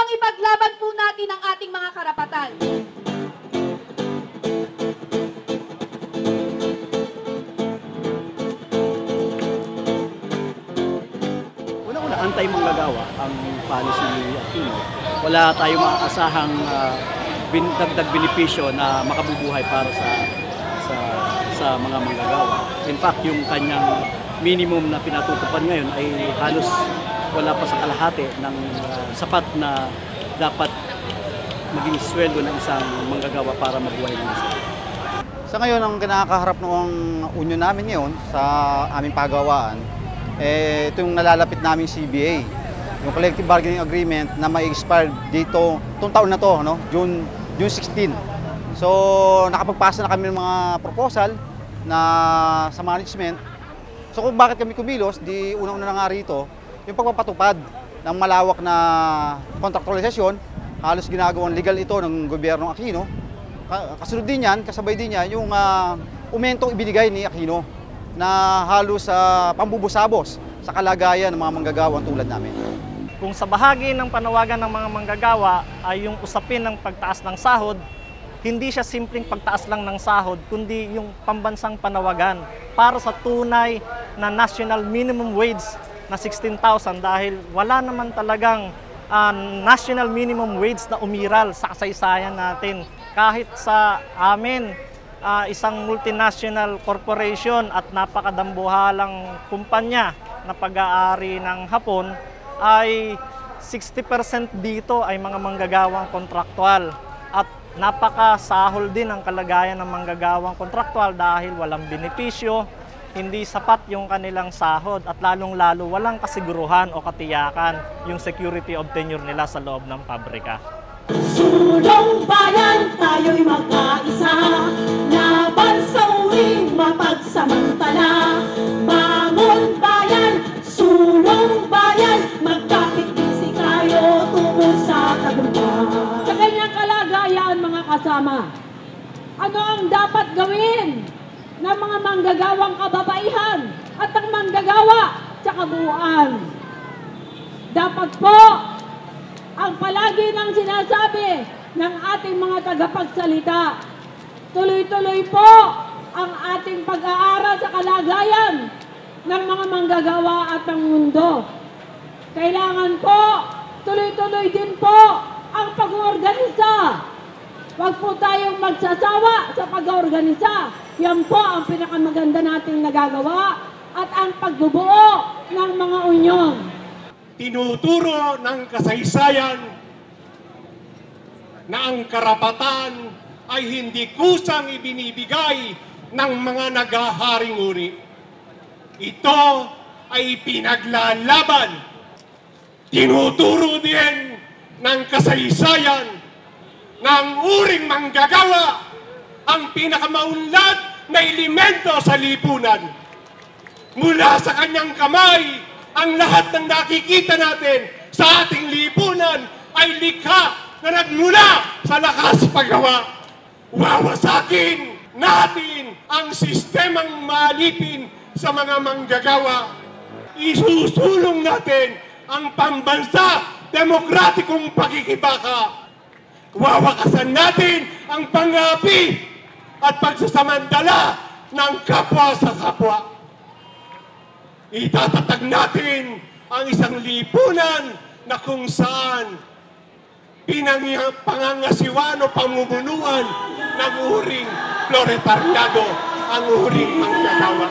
upang ipaglaban po natin ang ating mga karapatan. Una-una, antay-manggagawa ang policy ni Aquino. Wala tayong maaasahang dagdag benepisyo na makabubuhay para sa mga manggagawa. In fact, yung kanyang minimum na pinatutupad ngayon ay halos wala pa sa kalahati ng sapat na dapat maging sweldo ng isang manggagawa para mabuhay ng isa. Sa ngayon, ang kinakaharap ng union namin ngayon sa aming pagawaan, ito yung nalalapit naming CBA, yung Collective Bargaining Agreement na may expire dito, itong taon na to, no? June 16. So, nakapagpasa na kami ng mga proposal na sa management. So, kung bakit kami kumilos, di unang-una na nga rito, yung pagpapatupad ng malawak na kontraktualisasyon, halos ginagawang legal ito ng gobyernong Aquino. Kasunod din yan, kasabay din yan, yung umentong ibinigay ni Aquino na halos pambubusabos sa kalagayan ng mga manggagawa tulad namin. Kung sa bahagi ng panawagan ng mga manggagawa ay yung usapin ng pagtaas ng sahod, hindi siya simpleng pagtaas lang ng sahod, kundi yung pambansang panawagan para sa tunay na national minimum wage na 16,000 dahil wala naman talagang national minimum wage na umiral sa kasaysayan natin. Kahit sa amin, isang multinational corporation at napakadambuhalang kumpanya na pag-aari ng Hapon, ay 60% dito ay mga manggagawang kontraktual at napakasahol din ang kalagayan ng manggagawang kontraktual dahil walang benepisyo, hindi sapat yung kanilang sahod at lalong-lalo walang kasiguruhan o katiyakan yung security of tenure nila sa loob ng pabrika. Sulong bayan, tayo'y magkaisa, laban sa uwing mapagsamantala. Bangon bayan, sulong bayan, magkapit-isig tayo tungo sa tagumpay. Sa kanyang kalagayan, mga kasama, ano ang dapat gawin ng mga manggagawang kababaihan at ang manggagawa sa kabuuan? Dapat po ang palagi nang sinasabi ng ating mga tagapagsalita, tuloy-tuloy po ang ating pag-aaral sa kalagayan ng mga manggagawa at ng mundo. Kailangan po, tuloy-tuloy din po ang pag-organisa. Huwag po tayong magsasawa sa pag-organisa. Yan po ang pinakamaganda nating nagagawa at ang pagbubuo ng mga unyon. Tinuturo ng kasaysayan na ang karapatan ay hindi kusang ibinibigay ng mga naghaharing uri. Ito ay pinaglalaban. Tinuturo din ng kasaysayan ng uring manggagawa ang pinakamaunlad na elemento sa lipunan. Mula sa kanyang kamay, ang lahat ng nakikita natin sa ating lipunan ay likha na nagmula sa lakas paggawa. Wawasakin natin ang sistemang malipin sa mga manggagawa. Isusulong natin ang pambansa demokratikong pagkikibaka. Wawakasan natin ang pangapi at pagsasamantala ng kapwa sa kapwa. Itatatag natin ang isang lipunan na kung saan pangangasiwan o pamumunuan ng uring proletaryado ang uring manggagawa.